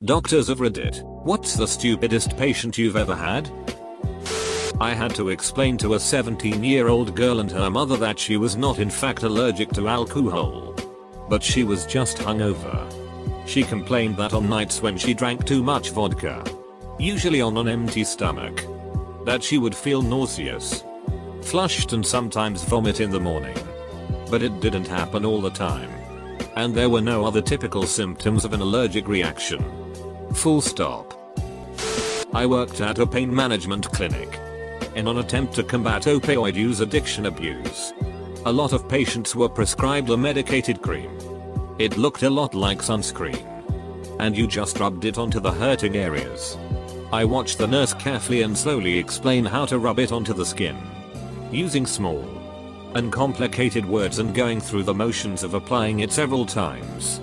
Doctors of Reddit, what's the stupidest patient you've ever had? I had to explain to a 17-year-old girl and her mother that she was not in fact allergic to alcohol, but she was just hungover. She complained that on nights when she drank too much vodka, usually on an empty stomach, that she would feel nauseous, flushed and sometimes vomit in the morning. But it didn't happen all the time. And there were no other typical symptoms of an allergic reaction. Full stop. I worked at a pain management clinic in an attempt to combat opioid use addiction abuse. A lot of patients were prescribed a medicated cream. It looked a lot like sunscreen, and you just rubbed it onto the hurting areas. I watched the nurse carefully and slowly explain how to rub it onto the skin, using small and complicated words and going through the motions of applying it several times.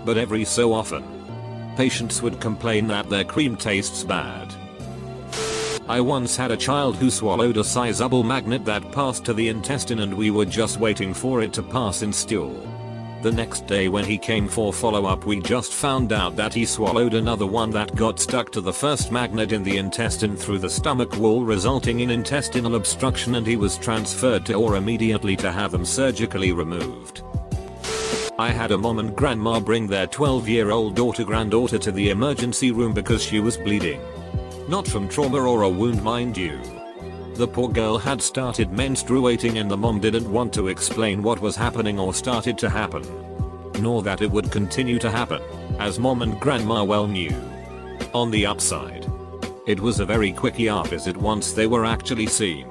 But every so often, patients would complain that their cream tastes bad. I once had a child who swallowed a sizable magnet that passed to the intestine and we were just waiting for it to pass in stool. The next day when he came for follow-up we just found out that he swallowed another one that got stuck to the first magnet in the intestine through the stomach wall, resulting in intestinal obstruction, and he was transferred to OR immediately to have them surgically removed. I had a mom and grandma bring their 12-year-old granddaughter to the emergency room because she was bleeding. Not from trauma or a wound, mind you. The poor girl had started menstruating and the mom didn't want to explain what was happening or started to happen, nor that it would continue to happen, as mom and grandma well knew. On the upside, it was a very quick ER visit once they were actually seen.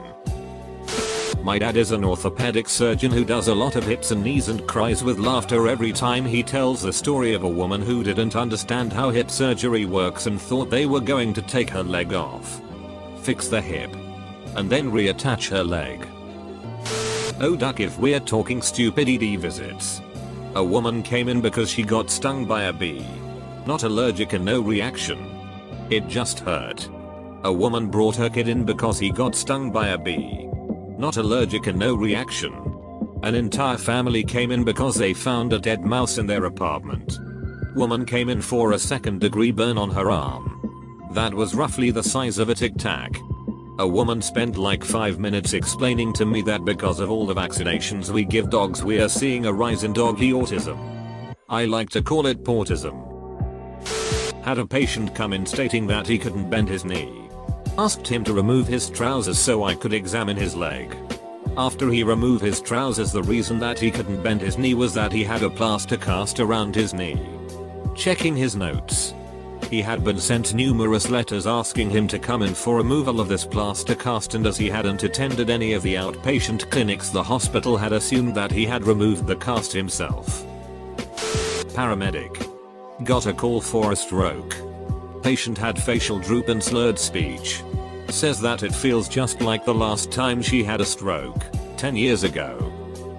My dad is an orthopedic surgeon who does a lot of hips and knees and cries with laughter every time he tells the story of a woman who didn't understand how hip surgery works and thought they were going to take her leg off, fix the hip, and then reattach her leg. Oh duck, if we're talking stupid ED visits. A woman came in because she got stung by a bee. Not allergic and no reaction. It just hurt. A woman brought her kid in because he got stung by a bee. Not allergic and no reaction. An entire family came in because they found a dead mouse in their apartment. Woman came in for a second-degree burn on her arm that was roughly the size of a Tic Tac. A woman spent like 5 minutes explaining to me that because of all the vaccinations we give dogs we are seeing a rise in doggy autism. I like to call it portism. Had a patient come in stating that he couldn't bend his knee. Asked him to remove his trousers so I could examine his leg. After he removed his trousers, the reason that he couldn't bend his knee was that he had a plaster cast around his knee. Checking his notes, he had been sent numerous letters asking him to come in for removal of this plaster cast, and as he hadn't attended any of the outpatient clinics, the hospital had assumed that he had removed the cast himself. Paramedic got a call for a stroke. Patient had facial droop and slurred speech. Says that it feels just like the last time she had a stroke, 10 years ago.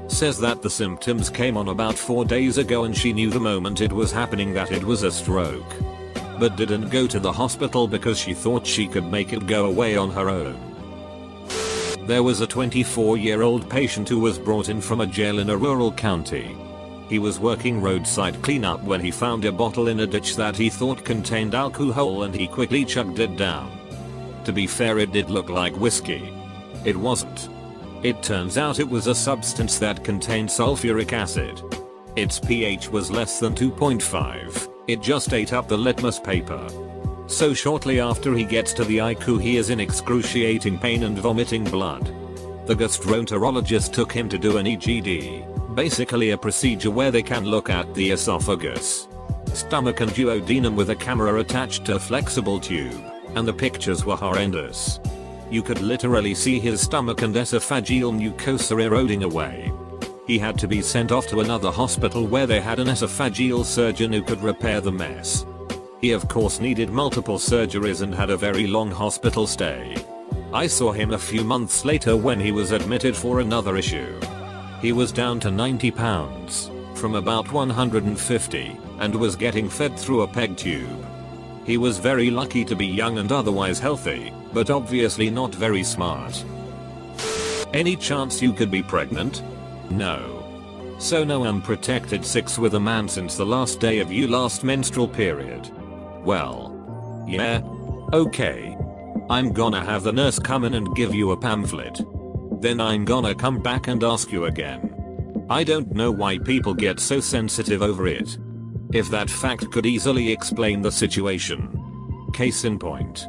Says that the symptoms came on about 4 days ago and she knew the moment it was happening that it was a stroke, but didn't go to the hospital because she thought she could make it go away on her own. There was a 24-year-old patient who was brought in from a jail in a rural county. He was working roadside cleanup when he found a bottle in a ditch that he thought contained alcohol and he quickly chugged it down. To be fair, it did look like whiskey. It wasn't. It turns out it was a substance that contained sulfuric acid. Its pH was less than 2.5. It just ate up the litmus paper. So shortly after he gets to the ICU, he is in excruciating pain and vomiting blood. The gastroenterologist took him to do an EGD, basically a procedure where they can look at the esophagus, stomach and duodenum with a camera attached to a flexible tube, and the pictures were horrendous. You could literally see his stomach and esophageal mucosa eroding away. He had to be sent off to another hospital where they had an esophageal surgeon who could repair the mess. He of course needed multiple surgeries and had a very long hospital stay. I saw him a few months later when he was admitted for another issue. He was down to 90 pounds, from about 150, and was getting fed through a peg tube. He was very lucky to be young and otherwise healthy, but obviously not very smart. Any chance you could be pregnant? No. So no unprotected sex with a man since the last day of your last menstrual period. well. Yeah. Okay. I'm gonna have the nurse come in and give you a pamphlet. Then I'm gonna come back and ask you again. I don't know why people get so sensitive over it. If that fact could easily explain the situation. Case in point.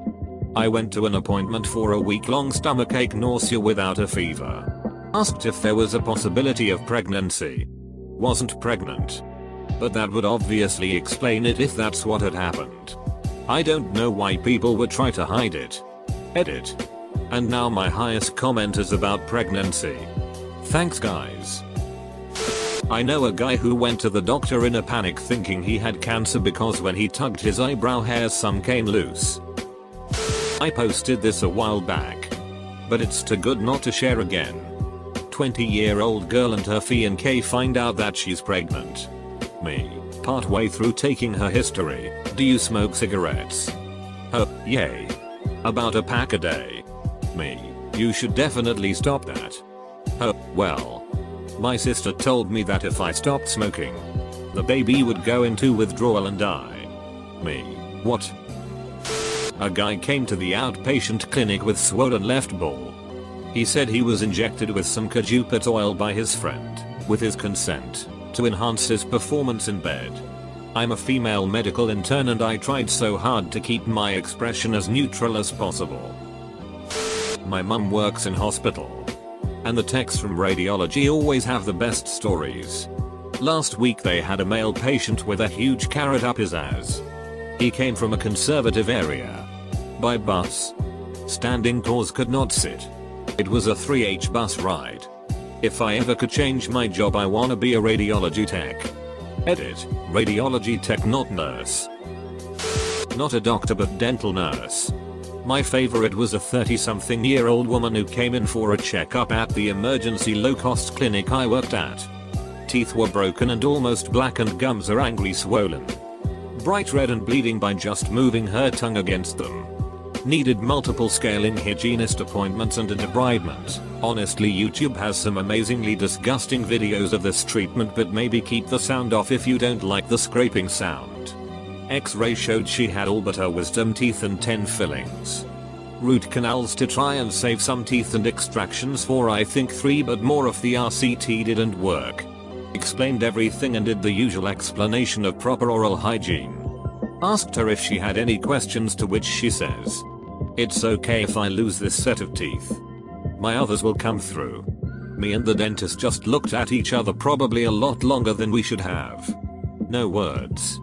I went to an appointment for a week-long stomachache nausea without a fever. Asked if there was a possibility of pregnancy. Wasn't pregnant. But that would obviously explain it if that's what had happened. I don't know why people would try to hide it. Edit. And now my highest comment is about pregnancy. Thanks guys. I know a guy who went to the doctor in a panic thinking he had cancer because when he tugged his eyebrow hairs some came loose. I posted this a while back. But it's too good not to share again. 20-year-old girl and her fiancé find out that she's pregnant. Me. Partway through taking her history. Do you smoke cigarettes? Oh, yay. About a pack a day. Me. You should definitely stop that. Oh, well. My sister told me that if I stopped smoking, the baby would go into withdrawal and die. Me. What? A guy came to the outpatient clinic with swollen left ball. He said he was injected with some cajupit oil by his friend, with his consent, to enhance his performance in bed. I'm a female medical intern and I tried so hard to keep my expression as neutral as possible. My mum works in hospital. And the techs from radiology always have the best stories. Last week they had a male patient with a huge carrot up his ass. He came from a conservative area. By bus. Standing cause could not sit. It was a 3H bus ride. If I ever could change my job I wanna be a radiology tech. Edit. Radiology tech not nurse. Not a doctor but dental nurse. My favorite was a 30-something-year-old woman who came in for a checkup at the emergency low-cost clinic I worked at. Teeth were broken and almost black and gums are angry swollen. Bright red and bleeding by just moving her tongue against them. Needed multiple scaling hygienist appointments and a debridement. Honestly, YouTube has some amazingly disgusting videos of this treatment, but maybe keep the sound off if you don't like the scraping sound. X-ray showed she had all but her wisdom teeth and 10 fillings. Root canals to try and save some teeth and extractions for I think 3, but more of the RCT didn't work. Explained everything and did the usual explanation of proper oral hygiene. Asked her if she had any questions, to which she says, "It's okay if I lose this set of teeth. My others will come through." Me and the dentist just looked at each other probably a lot longer than we should have. No words.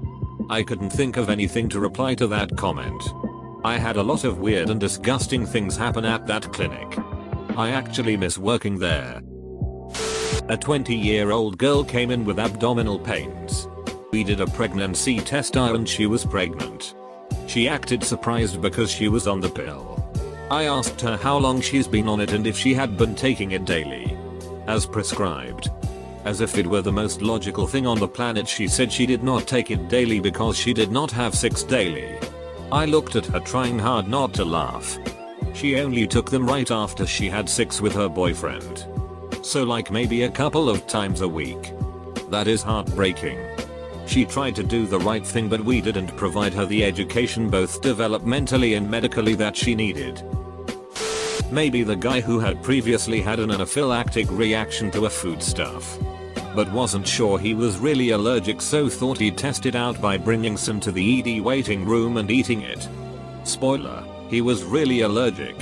I couldn't think of anything to reply to that comment. I had a lot of weird and disgusting things happen at that clinic. I actually miss working there. A 20-year-old girl came in with abdominal pains. We did a pregnancy test and she was pregnant. She acted surprised because she was on the pill. I asked her how long she's been on it and if she had been taking it daily. As prescribed. As if it were the most logical thing on the planet, she said she did not take it daily because she did not have sex daily. I looked at her trying hard not to laugh. She only took them right after she had sex with her boyfriend. So like maybe a couple of times a week. That is heartbreaking. She tried to do the right thing, but we didn't provide her the education both developmentally and medically that she needed. Maybe the guy who had previously had an anaphylactic reaction to a foodstuff. But wasn't sure he was really allergic, so thought he'd test it out by bringing some to the ED waiting room and eating it. Spoiler, he was really allergic.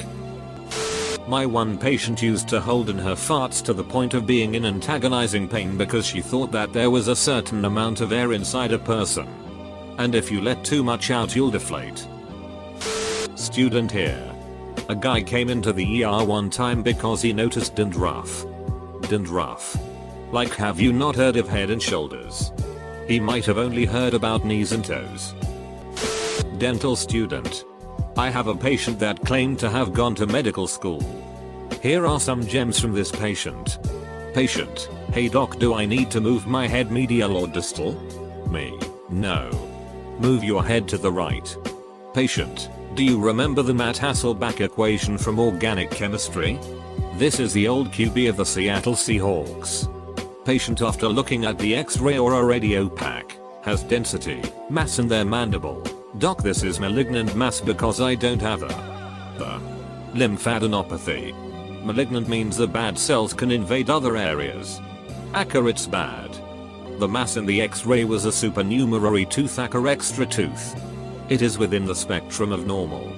My one patient used to hold in her farts to the point of being in antagonizing pain because she thought that there was a certain amount of air inside a person. And if you let too much out you'll deflate. Student here. A guy came into the ER one time because he noticed dandruff. Dandruff. Like, have you not heard of Head and Shoulders? He might have only heard about knees and toes. Dental student. I have a patient that claimed to have gone to medical school. Here are some gems from this patient. Patient, hey doc, do I need to move my head medial or distal? Me, no. Move your head to the right. Patient, do you remember the Matt Hasselbalch equation from organic chemistry? This is the old QB of the Seattle Seahawks. Patient, after looking at the X-ray or a radio pack, has density, mass in their mandible, Doc, this is malignant mass because I don't have the lymphadenopathy. Malignant means the bad cells can invade other areas. It's bad. The mass in the X-ray was a supernumerary tooth, extra tooth. It is within the spectrum of normal.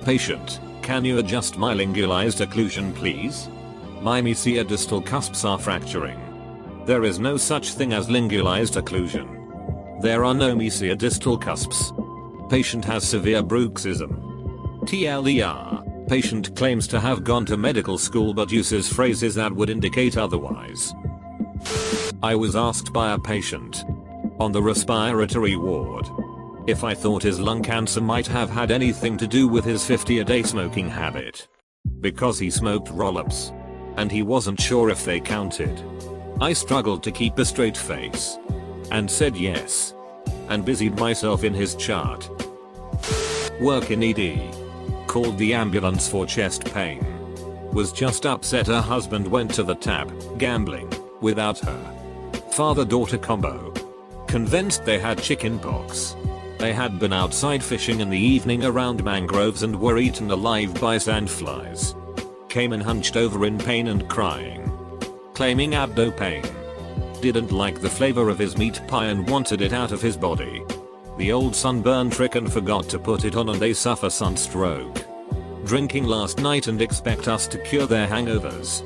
Patient, can you adjust my lingualized occlusion please? My mesiodistal cusps are fracturing. There is no such thing as lingualized occlusion. There are no mesiodistal cusps. Patient has severe bruxism. TLDR. Patient claims to have gone to medical school but uses phrases that would indicate otherwise. I was asked by a patient on the respiratory ward if I thought his lung cancer might have had anything to do with his 50-a-day smoking habit. Because he smoked roll-ups. And he wasn't sure if they counted. I struggled to keep a straight face. And said yes. And busied myself in his chart. Work in ED. Called the ambulance for chest pain. Was just upset her husband went to the tap, gambling, without her. Father-daughter combo. Convinced they had chicken pox. They had been outside fishing in the evening around mangroves and were eaten alive by sandflies. Came and hunched over in pain and crying. Claiming abdo pain. Didn't like the flavor of his meat pie and wanted it out of his body. The old sunburn trick and forgot to put it on and they suffer sunstroke. Drinking last night and expect us to cure their hangovers.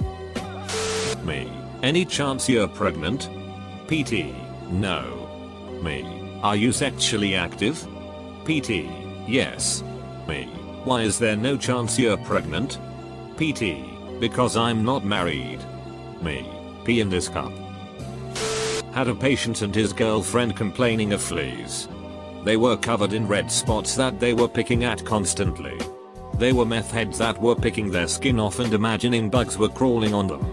Me. Any chance you're pregnant? PT. No. Me. Are you sexually active? PT. Yes. Me. Why is there no chance you're pregnant? PT. Because I'm not married. Me. Pee in this cup. Had a patient and his girlfriend complaining of fleas. They were covered in red spots that they were picking at constantly. They were meth heads that were picking their skin off and imagining bugs were crawling on them.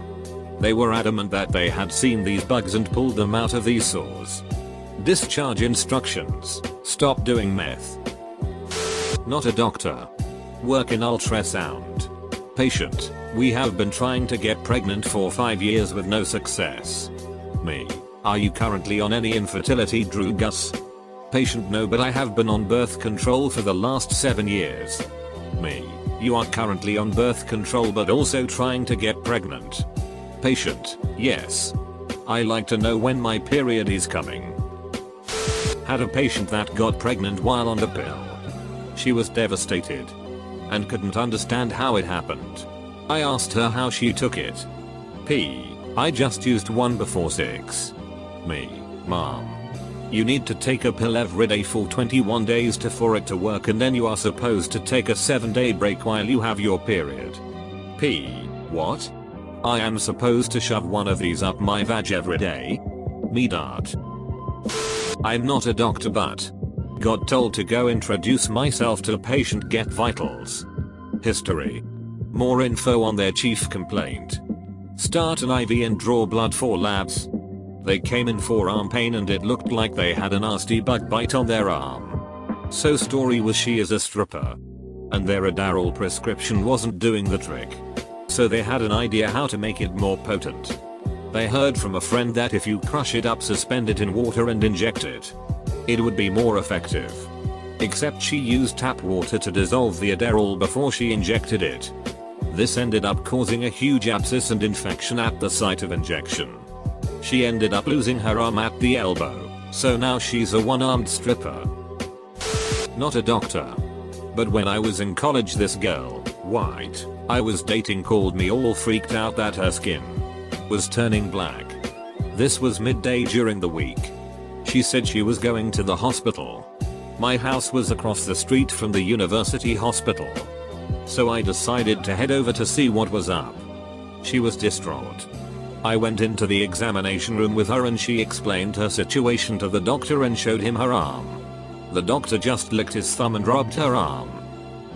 They were adamant that they had seen these bugs and pulled them out of these sores. Discharge instructions. Stop doing meth. Not a doctor. Work in ultrasound. Patient. We have been trying to get pregnant for 5 years with no success. Me. Are you currently on any infertility drugs? Patient. No, but I have been on birth control for the last 7 years. Me. You are currently on birth control but also trying to get pregnant. Patient. Yes. I like to know when my period is coming. Had a patient that got pregnant while on the pill. She was devastated. And couldn't understand how it happened. I asked her how she took it. P. I just used one before 6. Me. Mom. You need to take a pill every day for 21 days for it to work and then you are supposed to take a 7-day break while you have your period. P. What? I am supposed to shove one of these up my vag every day? Me. Dart. I'm not a doctor but got told to go introduce myself to a patient, get vitals. History. More info on their chief complaint. Start an IV and draw blood for labs. They came in for arm pain and it looked like they had a nasty bug bite on their arm. So story was she is a stripper. And their Adderall prescription wasn't doing the trick. So they had an idea how to make it more potent. They heard from a friend that if you crush it up, suspend it in water and inject it, it would be more effective. Except she used tap water to dissolve the Adderall before she injected it. This ended up causing a huge abscess and infection at the site of injection. She ended up losing her arm at the elbow, so now she's a one-armed stripper. Not a doctor. But when I was in college, this girl, white, I was dating called me all freaked out that her skin was turning black. This was midday during the week. She said she was going to the hospital. My house was across the street from the university hospital. So I decided to head over to see what was up. She was distraught. I went into the examination room with her and she explained her situation to the doctor and showed him her arm. The doctor just licked his thumb and rubbed her arm.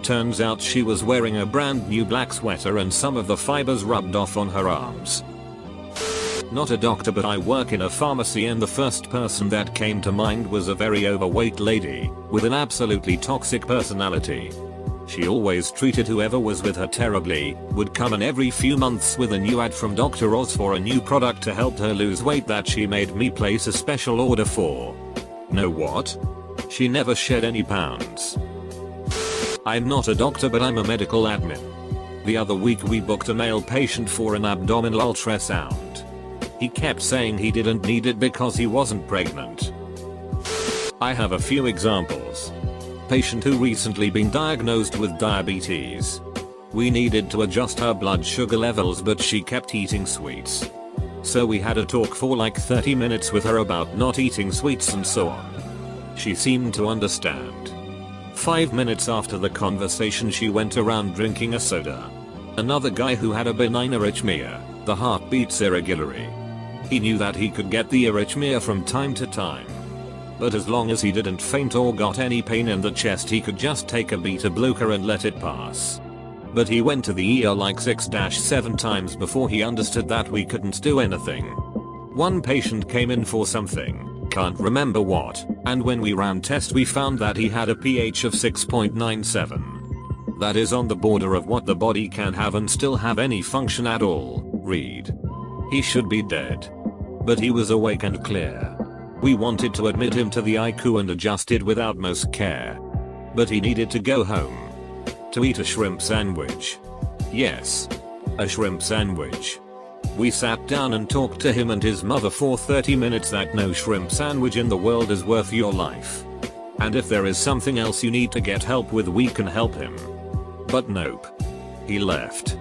Turns out she was wearing a brand new black sweater and some of the fibers rubbed off on her arms. Not a doctor but I work in a pharmacy and the first person that came to mind was a very overweight lady with an absolutely toxic personality. She always treated whoever was with her terribly, would come in every few months with a new ad from Dr. Oz for a new product to help her lose weight that she made me place a special order for. Know what? She never shed any pounds. I'm not a doctor, but I'm a medical admin. The other week we booked a male patient for an abdominal ultrasound. He kept saying he didn't need it because he wasn't pregnant. I have a few examples. Patient who recently been diagnosed with diabetes. We needed to adjust her blood sugar levels, but she kept eating sweets. So we had a talk for like 30 minutes with her about not eating sweets and so on. She seemed to understand. 5 minutes after the conversation she went around drinking a soda. Another guy who had a benign arrhythmia, the heart beats irregularly. He knew that he could get the arrhythmia from time to time. But as long as he didn't faint or got any pain in the chest, he could just take a beta blocker and let it pass. But he went to the ER like 6-7 times before he understood that we couldn't do anything. One patient came in for something, can't remember what, and when we ran tests we found that he had a pH of 6.97. That is on the border of what the body can have and still have any function at all. Read. He should be dead. But he was awake and clear. We wanted to admit him to the ICU and adjust it with utmost care. But he needed to go home. To eat a shrimp sandwich. Yes. A shrimp sandwich. We sat down and talked to him and his mother for 30 minutes that no shrimp sandwich in the world is worth your life. And if there is something else you need to get help with, we can help him. But nope. He left.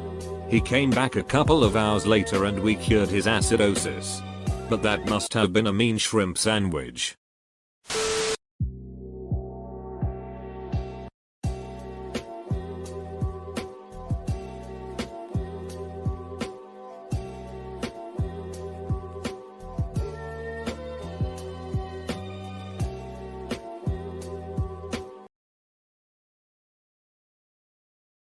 He came back a couple of hours later and we cured his acidosis. But that must have been a mean shrimp sandwich.